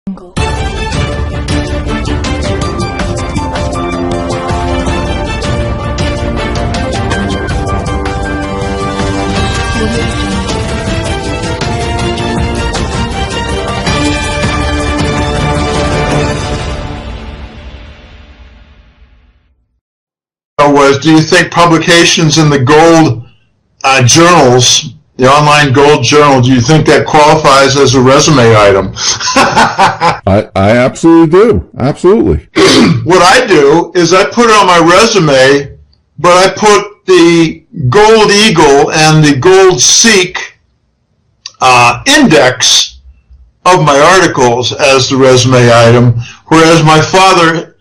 Was, do you think publications in the gold journals, the online gold journal, do you think that qualifies as a resume item? I absolutely do. Absolutely. What I do is I put it on my resume, but I put the Gold Eagle and the Gold Seek index of my articles as the resume item, whereas my father,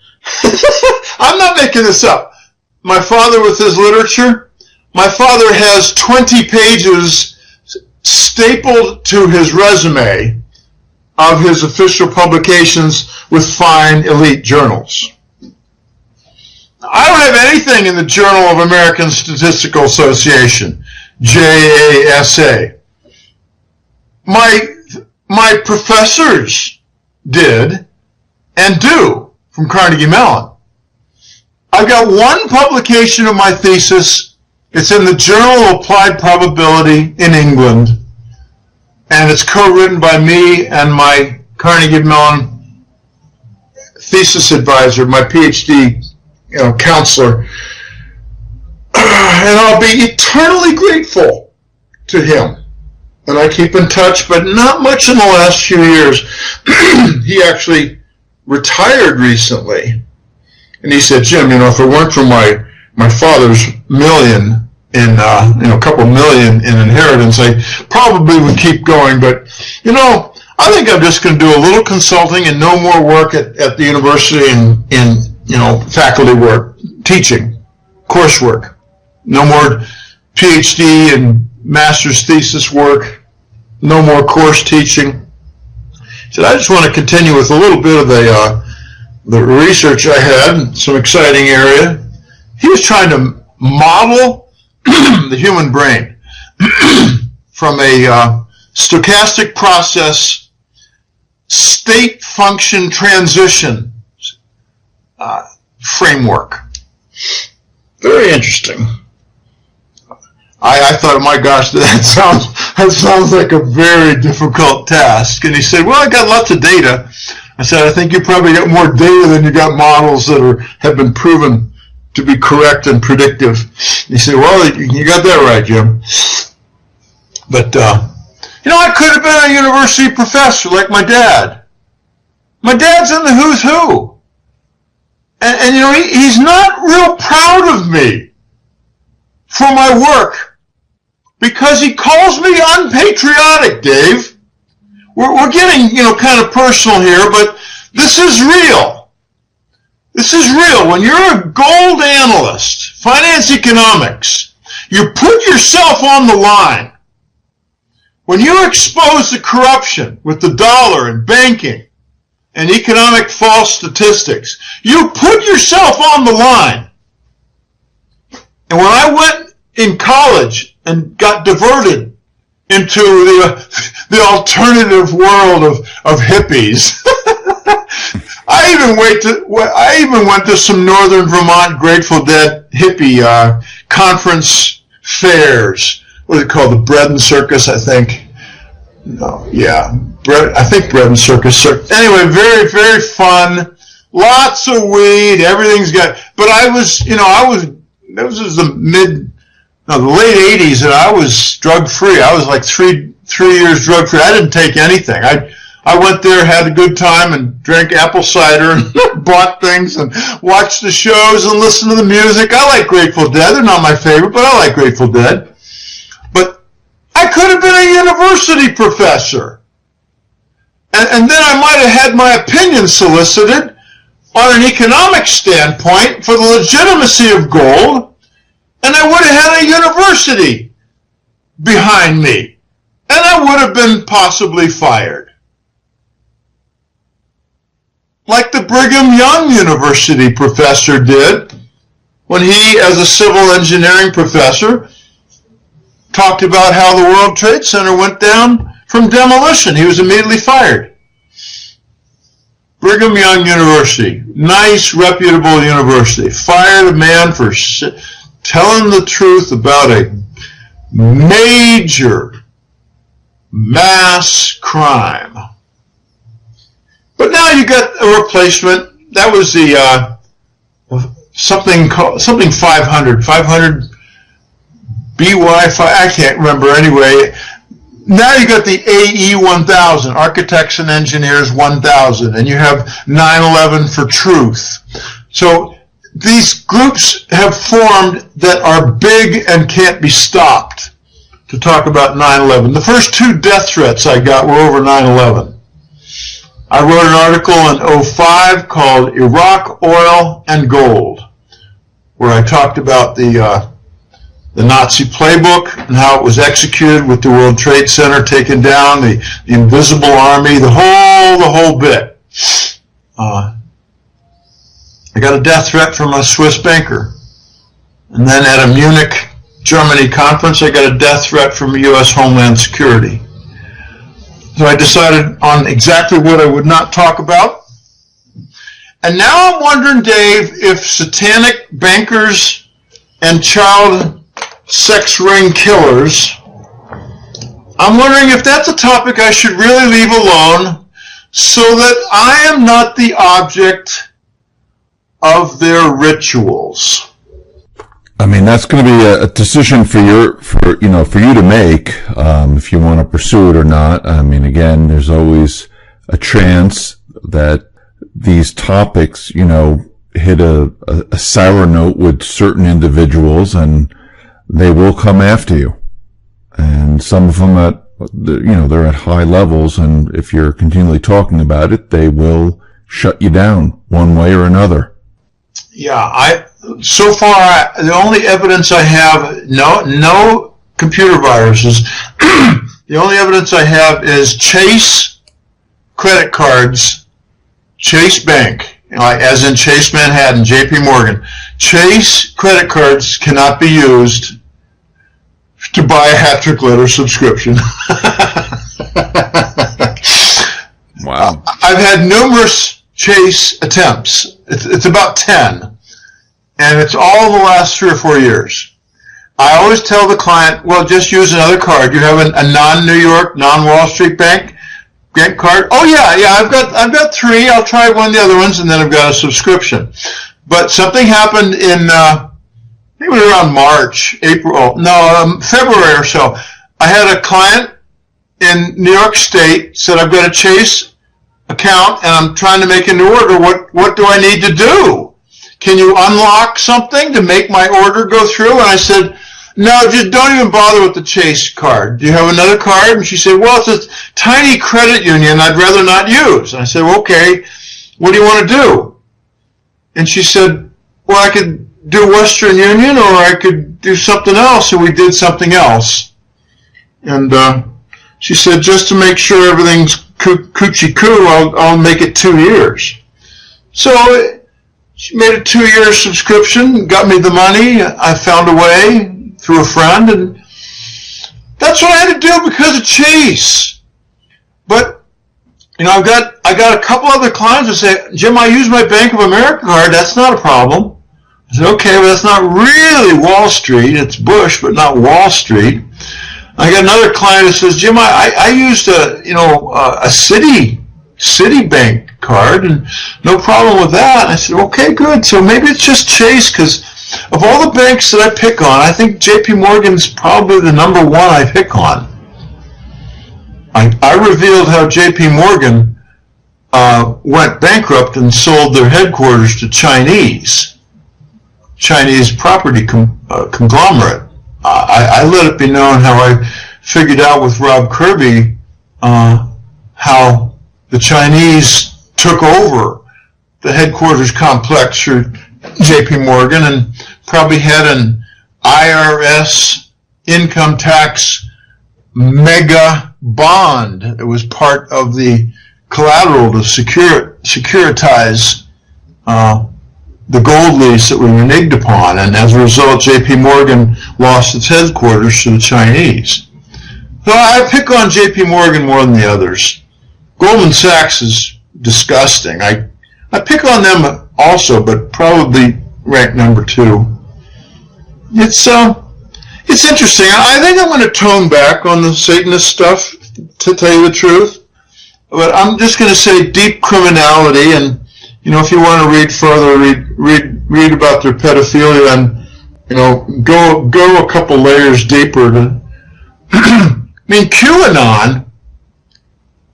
I'm not making this up, my father with his literature, my father has 20 pages stapled to his resume of his official publications with fine elite journals. I don't have anything in the Journal of American Statistical Association, JASA. My professors did and do from Carnegie Mellon. I've got one publication of my thesis. It's in the Journal of Applied Probability in England, and it's co-written by me and my Carnegie Mellon thesis advisor, my PhD counselor, and I'll be eternally grateful to him. And I keep in touch, but not much in the last few years. He actually retired recently. And he said, Jim, if it weren't for my father's million in, a couple million in inheritance, I probably would keep going. But, I think I'm just going to do a little consulting and no more work at the university in faculty work, teaching, coursework. No more PhD and master's thesis work. No more course teaching. He said, I just want to continue with a little bit of the research I had, some exciting area. He was trying to model the human brain from a stochastic process state function transition framework. Very interesting. I thought, oh my gosh, that sounds like a very difficult task. And he said, well, I got lots of data. I said, I think you probably got more data than you got models that have been proven to be correct and predictive. He said, well, you got that right, Jim. But, I could have been a university professor like my dad. My dad's in the who's who. And he's not real proud of me for my work because he calls me unpatriotic, Dave. We're getting, kind of personal here, but this is real. This is real. When you're a gold analyst, finance economics, you put yourself on the line. When you expose the corruption with the dollar and banking and economic false statistics, you put yourself on the line. And when I went in college and got diverted into the alternative world of hippies. I even went to some Northern Vermont Grateful Dead hippie conference fairs. What is it called? The Bread and Circus, I think. No, yeah, I think Bread and Circus. Anyway, very, very fun. Lots of weed. Everything's got. But it was the late 80s, and I was drug-free. I was like three years drug-free. I didn't take anything. I went there, had a good time, and drank apple cider, and bought things, and watched the shows, and listened to the music. I like Grateful Dead. They're not my favorite, but I like Grateful Dead. But I could have been a university professor. And then I might have had my opinion solicited on an economic standpoint for the legitimacy of gold, and I would have had a university behind me, and I would have been possibly fired. Like the Brigham Young University professor did when he, as a civil engineering professor, talked about how the World Trade Center went down from demolition. He was immediately fired. Brigham Young University, nice, reputable university, fired a man for telling the truth about a major mass crime. But now you got a replacement. That was the something 500 BY5. I can't remember anyway. Now you got the AE 1000, Architects and Engineers 1000, and you have 9/11 for Truth. So these groups have formed that are big and can't be stopped to talk about 9/11. The first 2 death threats I got were over 9/11. I wrote an article in 2005 called Iraq, Oil, and Gold, where I talked about the Nazi playbook and how it was executed with the World Trade Center taken down, the invisible army, the whole bit. I got a death threat from a Swiss banker. And then at a Munich, Germany conference, I got a death threat from U.S. Homeland Security. So I decided on exactly what I would not talk about. And now I'm wondering, Dave, if satanic bankers and child sex ring killers, I'm wondering if that's a topic I should really leave alone so that I am not the object of their rituals. I mean, that's going to be a decision for you to make, if you want to pursue it or not. I mean, again, there's always a chance that these topics, hit a sour note with certain individuals and they will come after you. And some of them they're at high levels, and if you're continually talking about it, they will shut you down one way or another. Yeah, so far, the only evidence I have, no computer viruses. The only evidence I have is Chase credit cards, Chase Bank, as in Chase Manhattan, JP Morgan. Chase credit cards cannot be used to buy a hat-trick letter subscription. Wow. I've had numerous Chase attempts. It's about 10. And it's all the last 3 or 4 years. I always tell the client, well, just use another card. You have a non-New York, non-Wall Street bank card? Oh, yeah, I've got 3. I'll try one of the other ones, and then I've got a subscription. But something happened in, maybe around February or so. I had a client in New York State said, I've got a Chase account, and I'm trying to make a new order. What do I need to do? Can you unlock something to make my order go through? And I said, no, just don't even bother with the Chase card. Do you have another card? And she said, well, it's a tiny credit union I'd rather not use. And I said, well, okay, what do you want to do? And she said, well, I could do Western Union or I could do something else. And we did something else. And she said, just to make sure everything's coochie-coo, I'll make it 2 years. So she made a 2-year subscription, got me the money. I found a way through a friend, and that's what I had to do because of Chase. But I got a couple other clients who say, Jim, I use my Bank of America card. That's not a problem. I said, okay, but that's not really Wall Street. It's Bush, but not Wall Street. I got another client who says, Jim, I used a Citibank card, and no problem with that. And I said, okay, good. So maybe it's just Chase, because of all the banks that I pick on, I think JP Morgan's probably the number one I pick on. I revealed how JP Morgan went bankrupt and sold their headquarters to Chinese property conglomerate. I let it be known how I figured out with Rob Kirby how the Chinese took over the headquarters complex for JP Morgan and probably had an IRS income tax mega bond. It was part of the collateral to securitize the gold lease that we reneged upon, and as a result, JP Morgan lost its headquarters to the Chinese. So I pick on JP Morgan more than the others. Goldman Sachs is disgusting. I pick on them also, but probably rank number 2. It's interesting. I think I'm going to tone back on the Satanist stuff, to tell you the truth. But I'm just going to say deep criminality, and if you want to read further, read about their pedophilia, and go a couple layers deeper. I mean, QAnon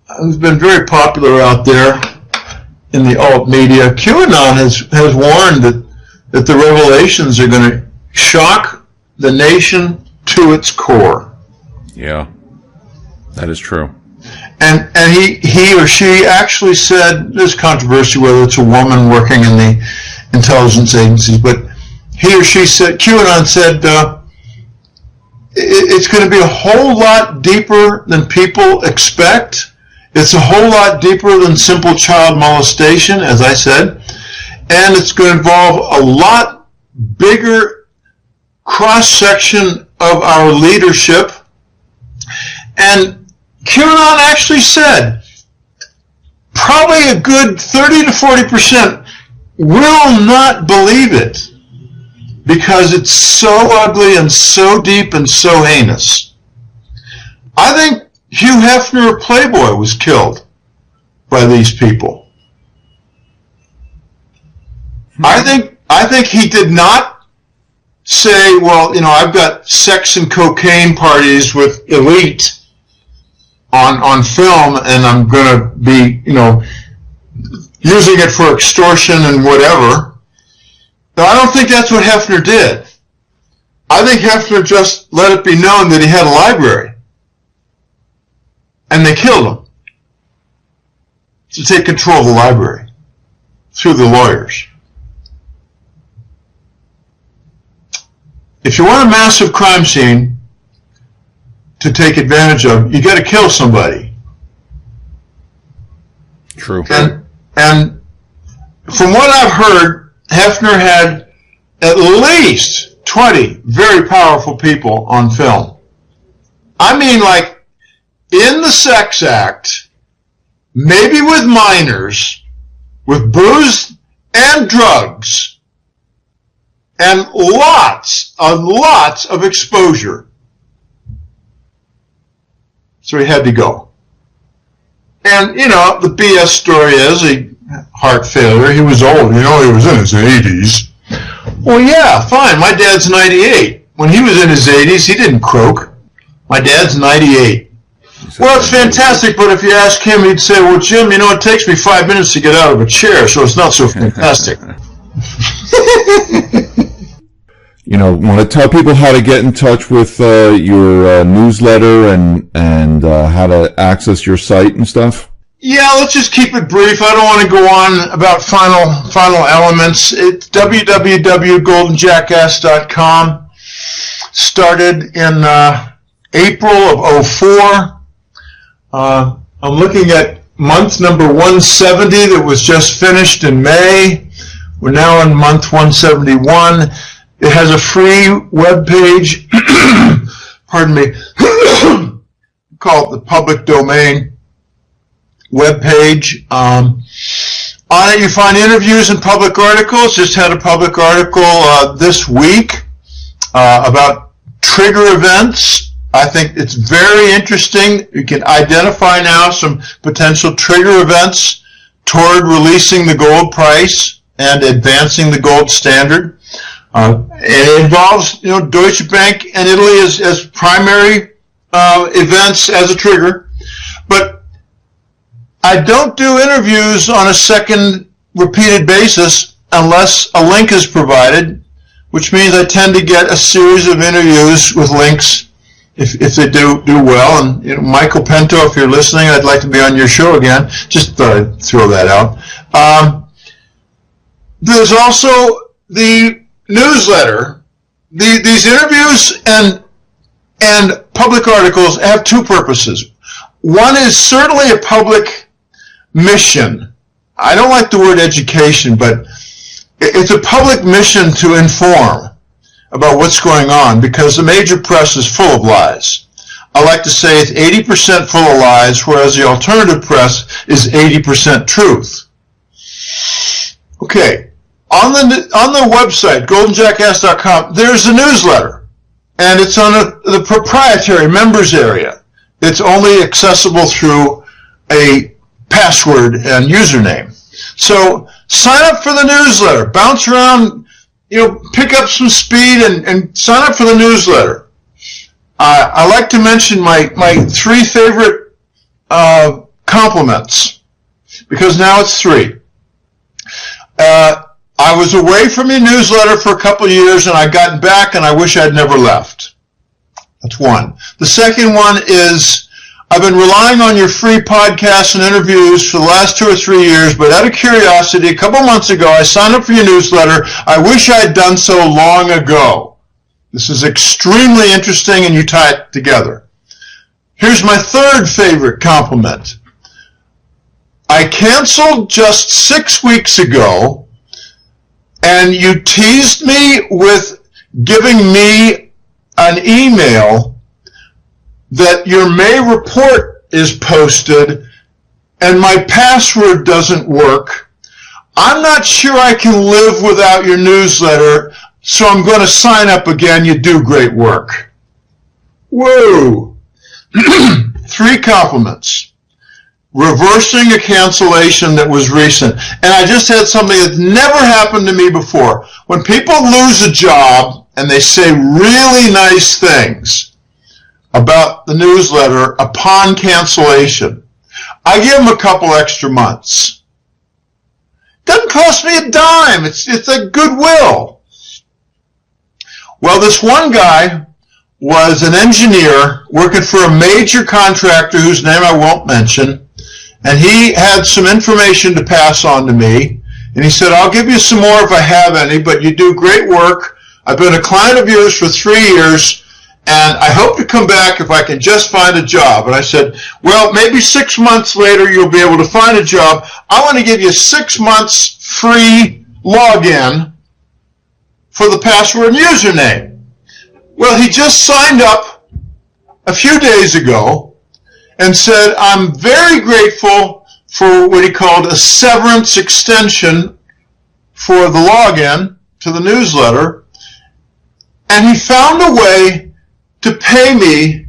has been very popular out there in the alt media. QAnon has warned that the revelations are going to shock the nation to its core. Yeah, that is true. And he or she actually said, there's controversy whether it's a woman working in the intelligence agencies, but he or she said, QAnon said, it's going to be a whole lot deeper than people expect. It's a whole lot deeper than simple child molestation, as I said, and it's going to involve a lot bigger cross-section of our leadership. And QAnon actually said probably a good 30 to 40% will not believe it because it's so ugly and so deep and so heinous. I think Hugh Hefner of Playboy was killed by these people. I think he did not say, well, I've got sex and cocaine parties with elite on film, and I'm going to be, using it for extortion and whatever. Now, I don't think that's what Hefner did. I think Hefner just let it be known that he had a library. And they killed him to take control of the library through the lawyers. If you want a massive crime scene to take advantage of, you got to kill somebody. True. And from what I've heard, Hefner had at least 20 very powerful people on film. I mean, like, in the sex act, maybe with minors, with booze and drugs, and lots of exposure. So he had to go. And, the BS story is heart failure. He was old. He was in his 80s. Well, yeah, fine. My dad's 98. When he was in his 80s, he didn't croak. My dad's 98. Well, it's fantastic, but if you ask him, he'd say, well, Jim, it takes me 5 minutes to get out of a chair, so it's not so fantastic. Want to tell people how to get in touch with your newsletter and how to access your site and stuff? Yeah, let's just keep it brief. I don't want to go on about final elements. It's www.goldenjackass.com. Started in April of 2004. I'm looking at month number 170 that was just finished in May. We're now in month 171. It has a free web page, pardon me, call it the public domain web page. On it you find interviews and public articles. Just had a public article this week about trigger events. I think it's very interesting. You can identify now some potential trigger events toward releasing the gold price and advancing the gold standard. It involves, Deutsche Bank and Italy as primary events as a trigger. But I don't do interviews on a second repeated basis unless a link is provided, which means I tend to get a series of interviews with links if they do well. And Michael Pinto, if you're listening, I'd like to be on your show again. Just thought I'd throw that out. There's also the newsletter. These interviews and public articles have two purposes. One is certainly a public mission. I don't like the word education, but it's a public mission to inform about what's going on because the major press is full of lies. I like to say it's 80% full of lies, whereas the alternative press is 80% truth. Okay, on the website, goldenjackass.com, there's a newsletter, and it's on the proprietary members area. It's only accessible through a password and username. So sign up for the newsletter, bounce around, pick up some speed and sign up for the newsletter. I like to mention my 3 favorite compliments, because now it's 3. I was away from your newsletter for a couple of years, and I got back, and I wish I'd never left. That's 1. The second one is, I've been relying on your free podcasts and interviews for the last 2 or 3 years, but out of curiosity, a couple months ago, I signed up for your newsletter. I wish I had done so long ago. This is extremely interesting, and you tie it together. Here's my 3rd favorite compliment. I canceled just 6 weeks ago, and you teased me with giving me an email that your May report is posted and my password doesn't work. I'm not sure I can live without your newsletter, so I'm going to sign up again. You do great work. Whoa. 3 compliments. Reversing a cancellation that was recent. And I just had something that never happened to me before. When people lose a job and they say really nice things about the newsletter upon cancellation, I give them a couple extra months. Doesn't cost me a dime. It's a goodwill. Well, this one guy was an engineer working for a major contractor whose name I won't mention, and he had some information to pass on to me, and he said, I'll give you some more if I have any, but you do great work. I've been a client of yours for 3 years, and I hope to come back if I can just find a job. And I said, well, maybe 6 months later you'll be able to find a job. I want to give you 6 months free login for the password and username. Well, he just signed up a few days ago and said, I'm very grateful for what he called a severance extension for the login to the newsletter, and he found a way to pay me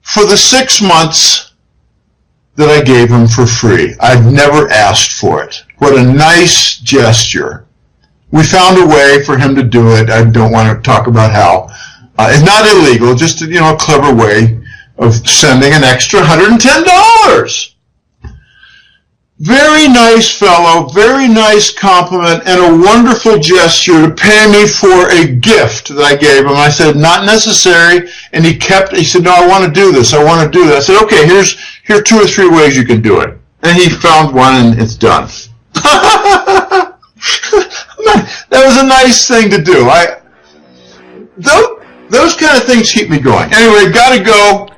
for the 6 months that I gave him for free. I've never asked for it. What a nice gesture. We found a way for him to do it. I don't want to talk about how. It's not illegal, just a clever way of sending an extra $110. Very nice fellow, very nice compliment, and a wonderful gesture to pay me for a gift that I gave him. I said, not necessary, and he said, no, I want to do this, I want to do that. I said, okay, here are 2 or 3 ways you can do it. And he found one, and it's done. That was a nice thing to do. Those kind of things keep me going. Anyway, gotta go.